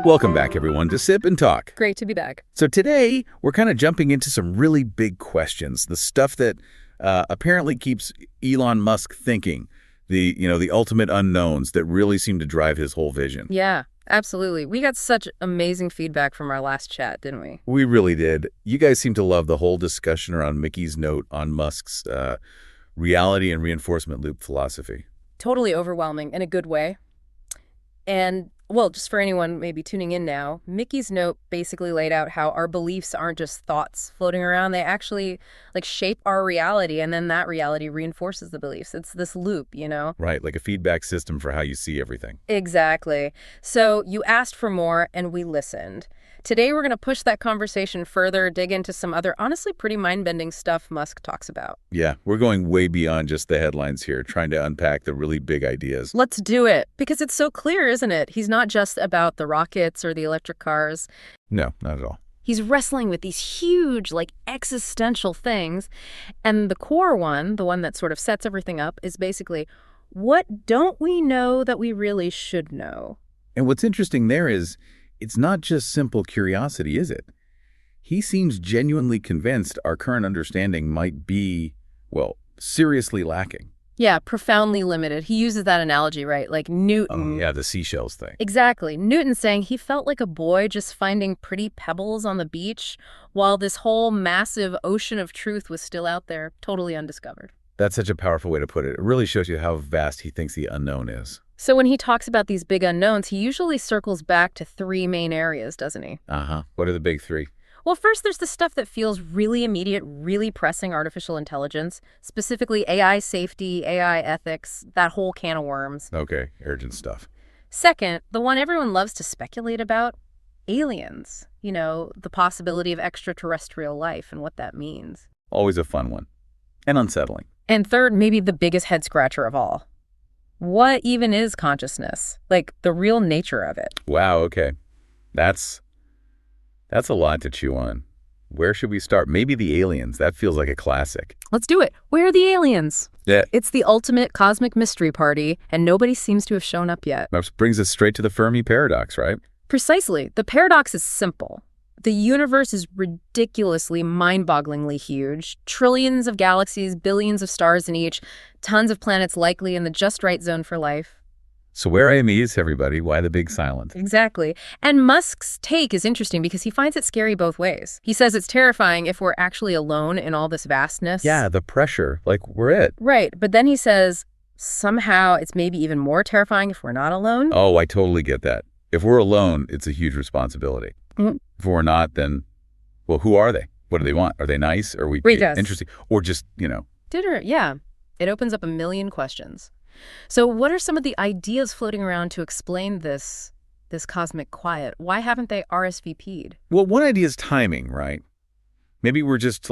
Welcome back, everyone, to Sip and Talk. Great to be back. So today, we're kind of jumping into some really big questions, the stuff that apparently keeps Elon Musk thinking, the ultimate unknowns that really seem to drive his whole vision. Yeah, absolutely. We got such amazing feedback from our last chat, didn't we? We really did. You guys seem to love the whole discussion around Mickey's note on Musk's reality and reinforcement loop philosophy. Totally overwhelming in a good way. And, well, just for anyone maybe tuning in now, Mickey's note basically laid out how our beliefs aren't just thoughts floating around. They actually, shape our reality, and then that reality reinforces the beliefs. It's this loop, Right, like a feedback system for how you see everything. Exactly. So you asked for more, and we listened. Today, we're going to push that conversation further, dig into some other, honestly, pretty mind-bending stuff Musk talks about. Yeah, we're going way beyond just the headlines here, trying to unpack the really big ideas. Let's do it. Because it's so clear, isn't it? He's not just about the rockets or the electric cars. No, not at all. He's wrestling with these huge, existential things. And the core one, the one that sort of sets everything up, is basically, what don't we know that we really should know? And what's interesting there is, it's not just simple curiosity, is it? He seems genuinely convinced our current understanding might be, seriously lacking. Yeah, profoundly limited. He uses that analogy, right? Like Newton. Oh, yeah, the seashells thing. Exactly. Newton saying he felt like a boy just finding pretty pebbles on the beach while this whole massive ocean of truth was still out there, totally undiscovered. That's such a powerful way to put it. It really shows you how vast he thinks the unknown is. So when he talks about these big unknowns, he usually circles back to three main areas, doesn't he? Uh-huh. What are the big three? Well, first, there's the stuff that feels really immediate, really pressing: artificial intelligence, specifically AI safety, AI ethics, that whole can of worms. Okay, urgent stuff. Second, the one everyone loves to speculate about, aliens. The possibility of extraterrestrial life and what that means. Always a fun one. And unsettling. And third, maybe the biggest head-scratcher of all. What even is consciousness? The real nature of it. Wow, okay. That's a lot to chew on. Where should we start? Maybe the aliens. That feels like a classic. Let's do it. Where are the aliens? Yeah. It's the ultimate cosmic mystery party, and nobody seems to have shown up yet. That brings us straight to the Fermi paradox, right? Precisely. The paradox is simple. The universe is ridiculously, mind-bogglingly huge. Trillions of galaxies, billions of stars in each, tons of planets likely in the just right zone for life. So where is everybody? Why the big silence? Exactly. And Musk's take is interesting because he finds it scary both ways. He says it's terrifying if we're actually alone in all this vastness. Yeah, the pressure, we're it. Right. But then he says somehow it's maybe even more terrifying if we're not alone. Oh, I totally get that. If we're alone, it's a huge responsibility. Mm-hmm. If we're not, then, who are they? What do they want? Are they nice? Are we interesting? Or just, Dinner, yeah. It opens up a million questions. So what are some of the ideas floating around to explain this cosmic quiet? Why haven't they RSVP'd? Well, one idea is timing, right? Maybe we're just,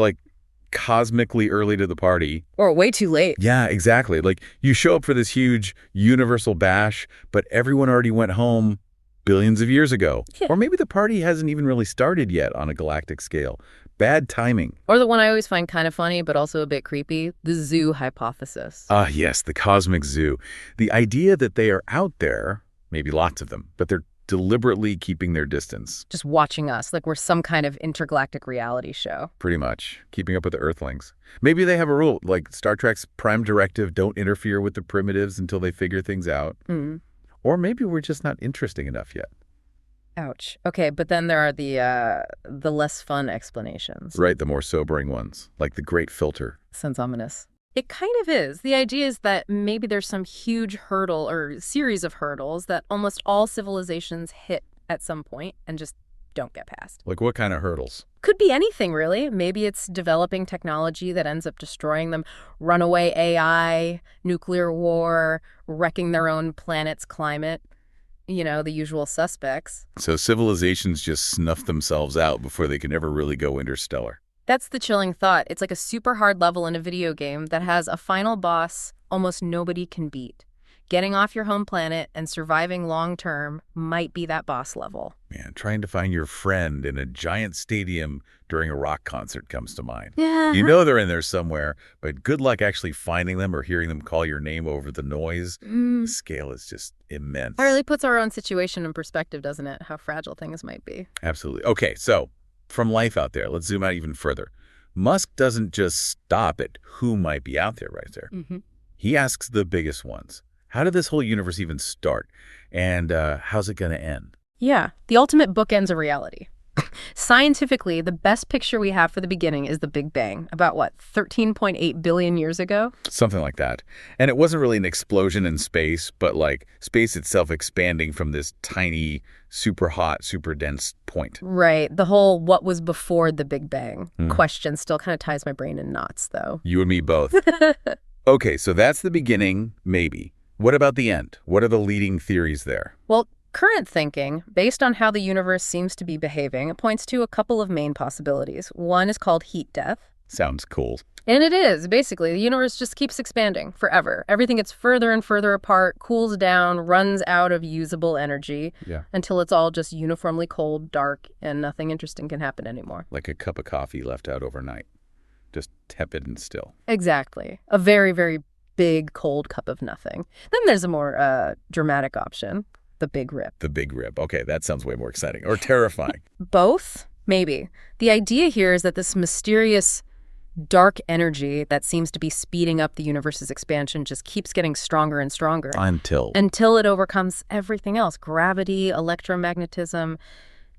cosmically early to the party. Or way too late. Yeah, exactly. You show up for this huge universal bash, but everyone already went home billions of years ago. Yeah. Or maybe the party hasn't even really started yet on a galactic scale. Bad timing. Or the one I always find kind of funny, but also a bit creepy, the zoo hypothesis. Ah, yes, the cosmic zoo. The idea that they are out there, maybe lots of them, but they're deliberately keeping their distance. Just watching us, like we're some kind of intergalactic reality show. Pretty much. Keeping up with the Earthlings. Maybe they have a rule, like Star Trek's prime directive, don't interfere with the primitives until they figure things out. Mm. Or maybe we're just not interesting enough yet. Ouch. Okay, but then there are the less fun explanations. Right, the more sobering ones, like the Great Filter. Sounds ominous. It kind of is. The idea is that maybe there's some huge hurdle or series of hurdles that almost all civilizations hit at some point and just don't get past. Like what kind of hurdles? Could be anything, really. Maybe it's developing technology that ends up destroying them. Runaway AI, nuclear war, wrecking their own planet's climate. The usual suspects. So civilizations just snuff themselves out before they can ever really go interstellar. That's the chilling thought. It's like a super hard level in a video game that has a final boss almost nobody can beat. getting off your home planet and surviving long-term might be that boss level. Man, trying to find your friend in a giant stadium during a rock concert comes to mind. Yeah. You know they're in there somewhere, but good luck actually finding them or hearing them call your name over the noise. The scale is just immense. It really puts our own situation in perspective, doesn't it? How fragile things might be. Absolutely. Okay, so from life out there, let's zoom out even further. Musk doesn't just stop at who might be out there right there. He asks the biggest ones. How did this whole universe even start? And how's it going to end? Yeah, the ultimate bookends of reality. Scientifically, the best picture we have for the beginning is the Big Bang, about, 13.8 billion years ago? Something like that. And it wasn't really an explosion in space, but like space itself expanding from this tiny, super hot, super dense point. Right. The whole what was before the Big Bang question still kind of ties my brain in knots, though. You and me both. Okay, so that's the beginning, maybe. What about the end? What are the leading theories there? Well, current thinking, based on how the universe seems to be behaving, it points to a couple of main possibilities. One is called heat death. Sounds cool. And it is. Basically, the universe just keeps expanding forever. Everything gets further and further apart, cools down, runs out of usable energy until it's all just uniformly cold, dark, and nothing interesting can happen anymore. Like a cup of coffee left out overnight. Just tepid and still. Exactly. A very, very big, cold cup of nothing. Then there's a more dramatic option. The Big Rip. The Big Rip. Okay, that sounds way more exciting. Or terrifying. Both? Maybe. The idea here is that this mysterious dark energy that seems to be speeding up the universe's expansion just keeps getting stronger and stronger. Until it overcomes everything else. Gravity, electromagnetism,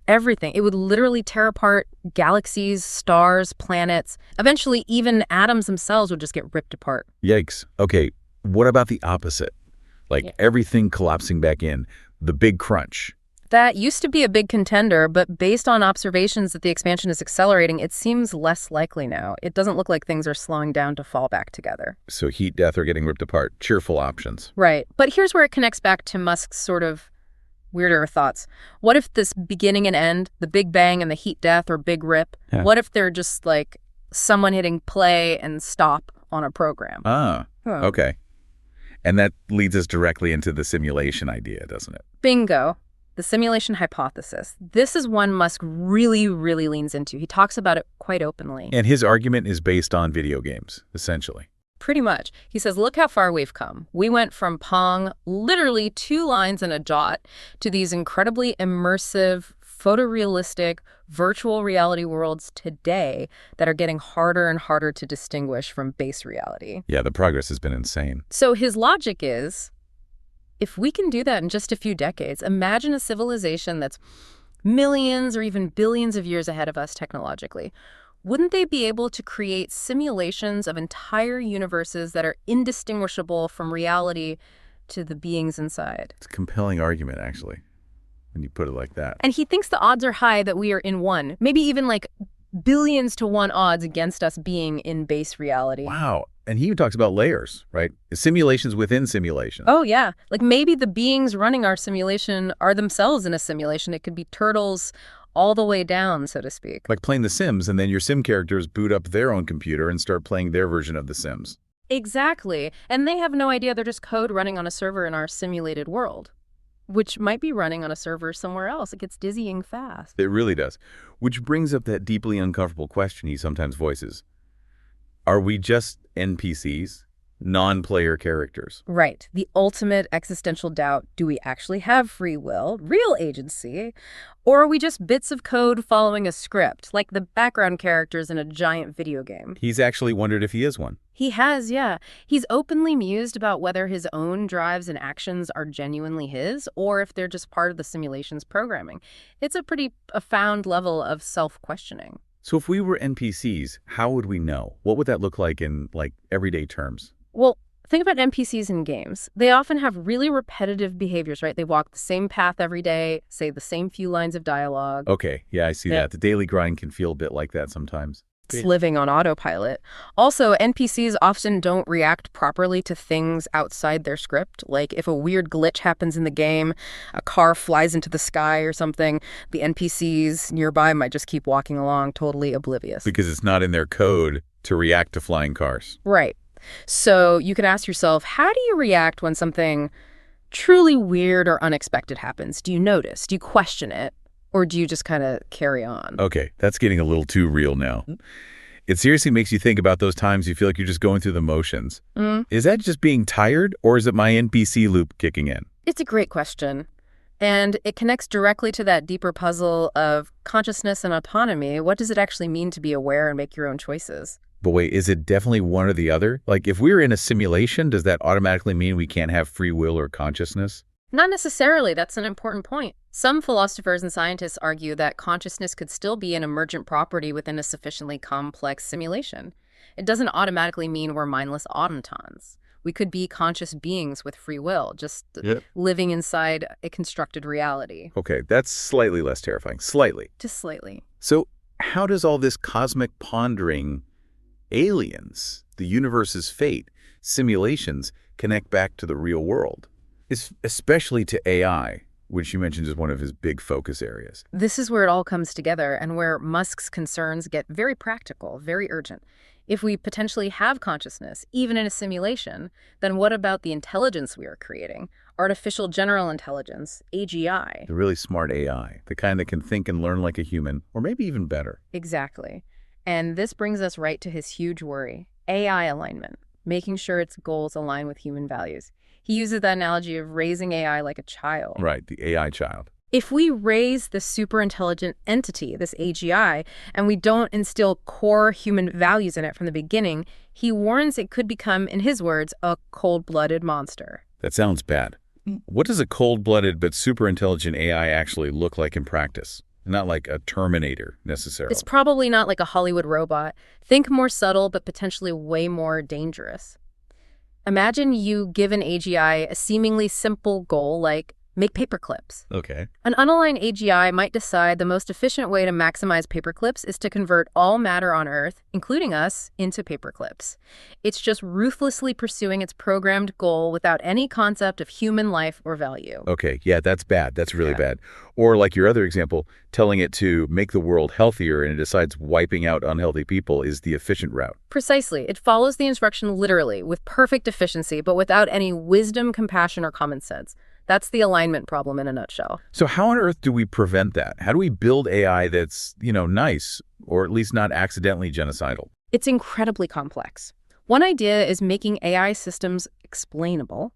everything. It would literally tear apart galaxies, stars, planets. Eventually, even atoms themselves would just get ripped apart. Yikes. Okay, what about the opposite? Like everything collapsing back in. The Big Crunch. That used to be a big contender, but based on observations that the expansion is accelerating, it seems less likely now. It doesn't look like things are slowing down to fall back together. So heat death or getting ripped apart. Cheerful options. Right. But here's where it connects back to Musk's sort of weirder thoughts. What if this beginning and end, the Big Bang and the heat death or Big Rip, what if they're just like someone hitting play and stop on a program? Okay. And that leads us directly into the simulation idea, doesn't it? Bingo. The simulation hypothesis. This is one Musk really, really leans into. He talks about it quite openly. And his argument is based on video games, essentially. Pretty much. He says, look how far we've come. We went from Pong, literally 2 lines and a dot, to these incredibly immersive, photorealistic, virtual reality worlds today that are getting harder and harder to distinguish from base reality. Yeah, the progress has been insane. So his logic is, if we can do that in just a few decades, imagine a civilization that's millions or even billions of years ahead of us technologically. Wouldn't they be able to create simulations of entire universes that are indistinguishable from reality to the beings inside? It's a compelling argument, actually, when you put it like that. And he thinks the odds are high that we are in one, maybe even like billions to 1 odds against us being in base reality. Wow. And he even talks about layers, right? Simulations within simulations. Oh, yeah. Like maybe the beings running our simulation are themselves in a simulation. It could be turtles all the way down, so to speak. Like playing The Sims, and then your sim characters boot up their own computer and start playing their version of The Sims. Exactly. And they have no idea they're just code running on a server in our simulated world, which might be running on a server somewhere else. It gets dizzying fast. It really does. Which brings up that deeply uncomfortable question he sometimes voices. Are we just NPCs? Non-player characters? Right. The ultimate existential doubt. Do we actually have free will, real agency? Or are we just bits of code following a script, like the background characters in a giant video game? He's actually wondered if he is one. He has, yeah. He's openly mused about whether his own drives and actions are genuinely his, or if they're just part of the simulation's programming. It's a pretty profound level of self-questioning. So if we were NPCs, how would we know? What would that look like in, everyday terms? Well, think about NPCs in games. They often have really repetitive behaviors, right? They walk the same path every day, say the same few lines of dialogue. Okay, yeah, I see that. The daily grind can feel a bit like that sometimes. It's living on autopilot. Also, NPCs often don't react properly to things outside their script. Like if a weird glitch happens in the game, a car flies into the sky or something, the NPCs nearby might just keep walking along totally oblivious. Because it's not in their code to react to flying cars. Right. So you can ask yourself, how do you react when something truly weird or unexpected happens, do you notice? Do you question it? Or do you just kind of carry on? Okay, that's getting a little too real now. It seriously makes you think about those times you feel like you're just going through the motions. Is that just being tired, or is it my NPC loop kicking in? It's a great question. And it connects directly to that deeper puzzle of consciousness and autonomy. What does it actually mean to be aware and make your own choices? But wait, is it definitely one or the other? Like, if we're in a simulation, does that automatically mean we can't have free will or consciousness? Not necessarily. That's an important point. Some philosophers and scientists argue that consciousness could still be an emergent property within a sufficiently complex simulation. It doesn't automatically mean we're mindless automatons. We could be conscious beings with free will, just living inside a constructed reality. Okay, that's slightly less terrifying. Slightly. Just slightly. So how does all this cosmic pondering, aliens, the universe's fate, simulations connect back to the real world? Especially to AI, which you mentioned is one of his big focus areas. This is where it all comes together and where Musk's concerns get very practical, very urgent. If we potentially have consciousness, even in a simulation, then what about the intelligence we are creating? Artificial general intelligence, AGI. The really smart AI, the kind that can think and learn like a human, or maybe even better. Exactly. And this brings us right to his huge worry, AI alignment, making sure its goals align with human values. He uses that analogy of raising AI like a child. Right, the AI child. If we raise this super intelligent entity, this AGI, and we don't instill core human values in it from the beginning, he warns it could become, in his words, a cold-blooded monster. That sounds bad. What does a cold-blooded but super intelligent AI actually look like in practice? Not like a Terminator, necessarily. It's probably not like a Hollywood robot. Think more subtle, but potentially way more dangerous. Imagine you give an AGI a seemingly simple goal like make paper clips. Okay. An unaligned AGI might decide the most efficient way to maximize paper clips is to convert all matter on Earth, including us, into paper clips. It's just ruthlessly pursuing its programmed goal without any concept of human life or value. Okay, yeah, that's bad. That's really bad. Or like your other example, telling it to make the world healthier and it decides wiping out unhealthy people is the efficient route. Precisely. It follows the instruction literally, with perfect efficiency, but without any wisdom, compassion, or common sense. That's the alignment problem in a nutshell. So how on earth do we prevent that? How do we build AI that's, nice, or at least not accidentally genocidal? It's incredibly complex. One idea is making AI systems explainable.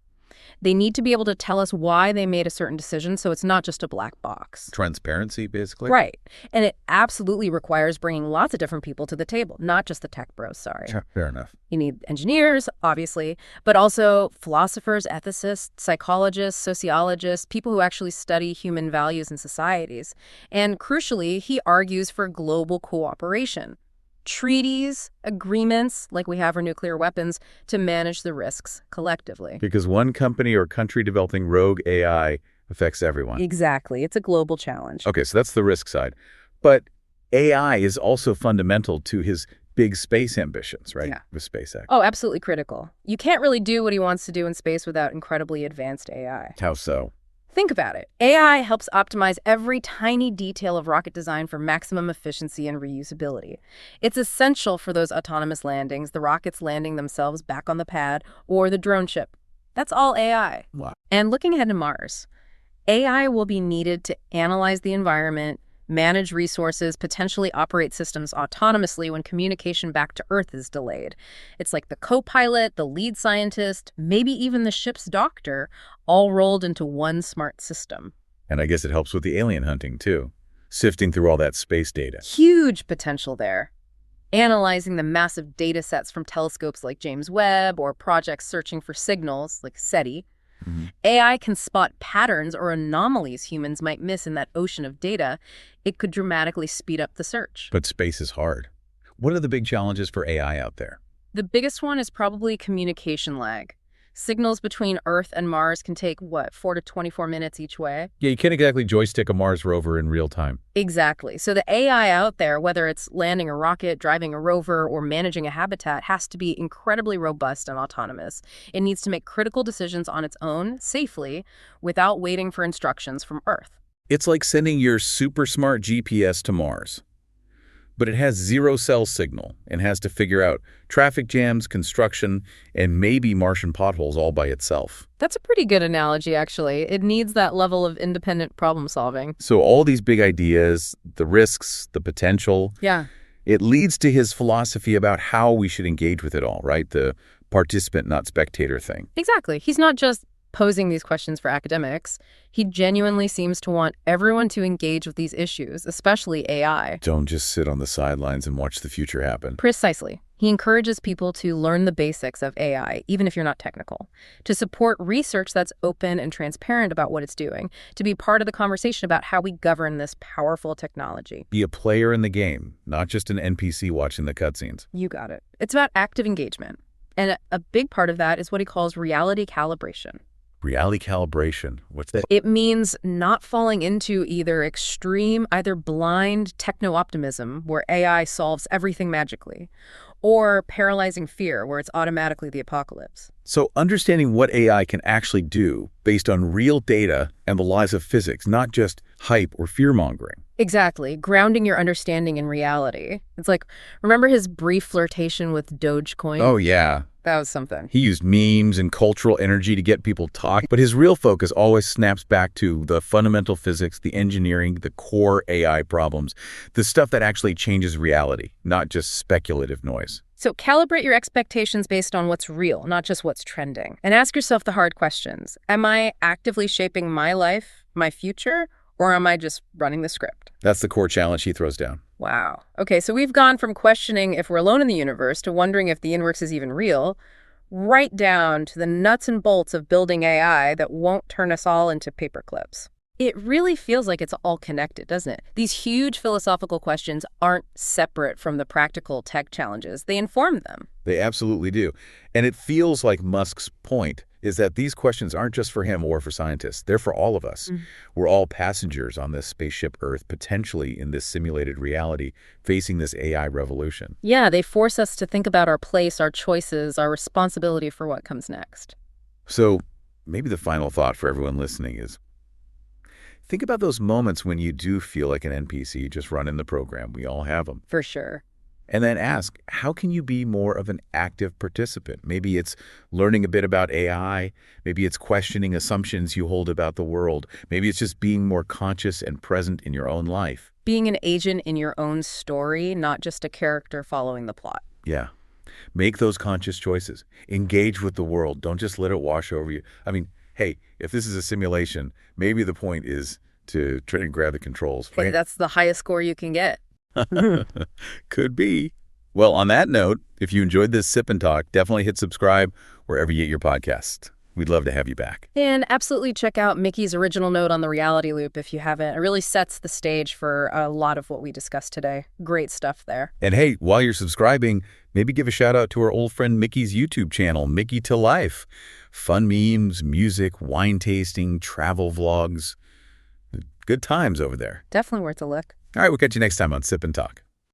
They need to be able to tell us why they made a certain decision, so it's not just a black box. Transparency, basically? Right. And it absolutely requires bringing lots of different people to the table, not just the tech bros, sorry. Fair enough. You need engineers, obviously, but also philosophers, ethicists, psychologists, sociologists, people who actually study human values and societies. And crucially, he argues for global cooperation. Treaties, agreements, like we have for nuclear weapons, to manage the risks collectively. Because one company or country developing rogue AI affects everyone. Exactly. It's a global challenge. Okay, so that's the risk side. But AI is also fundamental to his big space ambitions, right? Yeah. With SpaceX. Oh, absolutely critical. You can't really do what he wants to do in space without incredibly advanced AI. How so? Think about it. AI helps optimize every tiny detail of rocket design for maximum efficiency and reusability. It's essential for those autonomous landings, the rockets landing themselves back on the pad, or the drone ship. That's all AI. Wow. And looking ahead to Mars, AI will be needed to analyze the environment, manage resources, potentially operate systems autonomously when communication back to Earth is delayed. It's like the co-pilot, the lead scientist, maybe even the ship's doctor, all rolled into one smart system. And I guess it helps with the alien hunting, too. Sifting through all that space data. Huge potential there. Analyzing the massive data sets from telescopes like James Webb or projects searching for signals like SETI. AI can spot patterns or anomalies humans might miss in that ocean of data. It could dramatically speed up the search. But space is hard. What are the big challenges for AI out there? The biggest one is probably communication lag. Signals between Earth and Mars can take, 4 to 24 minutes each way? Yeah, you can't exactly joystick a Mars rover in real time. Exactly. So the AI out there, whether it's landing a rocket, driving a rover, or managing a habitat, has to be incredibly robust and autonomous. It needs to make critical decisions on its own, safely, without waiting for instructions from Earth. It's like sending your super smart GPS to Mars. but it has zero cell signal and has to figure out traffic jams, construction, and maybe Martian potholes all by itself. That's a pretty good analogy, actually. It needs that level of independent problem solving. So all these big ideas, the risks, the potential, Yeah. it leads to his philosophy about how we should engage with it all, right? The participant, not spectator thing. Exactly. He's not just posing these questions for academics. He genuinely seems to want everyone to engage with these issues, especially AI. Don't just sit on the sidelines and watch the future happen. Precisely. He encourages people to learn the basics of AI, even if you're not technical, to support research that's open and transparent about what it's doing, to be part of the conversation about how we govern this powerful technology. Be a player in the game, not just an NPC watching the cutscenes. You got it. It's about active engagement. And a big part of that is what he calls reality calibration. Reality calibration. What's that? It means not falling into either blind techno-optimism, where AI solves everything magically, or paralyzing fear, where it's automatically the apocalypse. So understanding what AI can actually do based on real data and the laws of physics, not just hype or fear-mongering. Exactly. Grounding your understanding in reality. It's like, remember his brief flirtation with Dogecoin? Oh, yeah. That was something. He used memes and cultural energy to get people talking, but his real focus always snaps back to the fundamental physics, the engineering, the core AI problems, the stuff that actually changes reality, not just speculative noise. So calibrate your expectations based on what's real, not just what's trending. And ask yourself the hard questions. Am I actively shaping my life, my future, or am I just running the script? That's the core challenge he throws down. Wow. Okay, so we've gone from questioning if we're alone in the universe to wondering if the inverse is even real, right down to the nuts and bolts of building AI that won't turn us all into paperclips. It really feels like it's all connected, doesn't it? These huge philosophical questions aren't separate from the practical tech challenges. They inform them. They absolutely do. And it feels like Musk's point is that these questions aren't just for him or for scientists. They're for all of us. We're all passengers on this spaceship Earth, potentially in this simulated reality, facing this AI revolution. Yeah, they force us to think about our place, our choices, our responsibility for what comes next. So maybe the final thought for everyone listening is, think about those moments when you do feel like an NPC just running the program. We all have them. For sure. And then ask, how can you be more of an active participant? Maybe it's learning a bit about AI. Maybe it's questioning assumptions you hold about the world. Maybe it's just being more conscious and present in your own life. Being an agent in your own story, not just a character following the plot. Yeah. Make those conscious choices. Engage with the world. Don't just let it wash over you. I mean, hey, if this is a simulation, maybe the point is to try and grab the controls. Hey, that's the highest score you can get. Could be. Well, on that note, if you enjoyed this Sip and Talk, definitely hit subscribe wherever you get your podcasts. We'd love to have you back. And absolutely check out Mickey's original note on the reality loop if you haven't. It really sets the stage for a lot of what we discussed today. Great stuff there. And hey, while you're subscribing, maybe give a shout out to our old friend Mickey's YouTube channel, Mickytolife. Fun memes, music, wine tasting, travel vlogs. Good times over there. Definitely worth a look. All right, we'll catch you next time on Sip and Talk.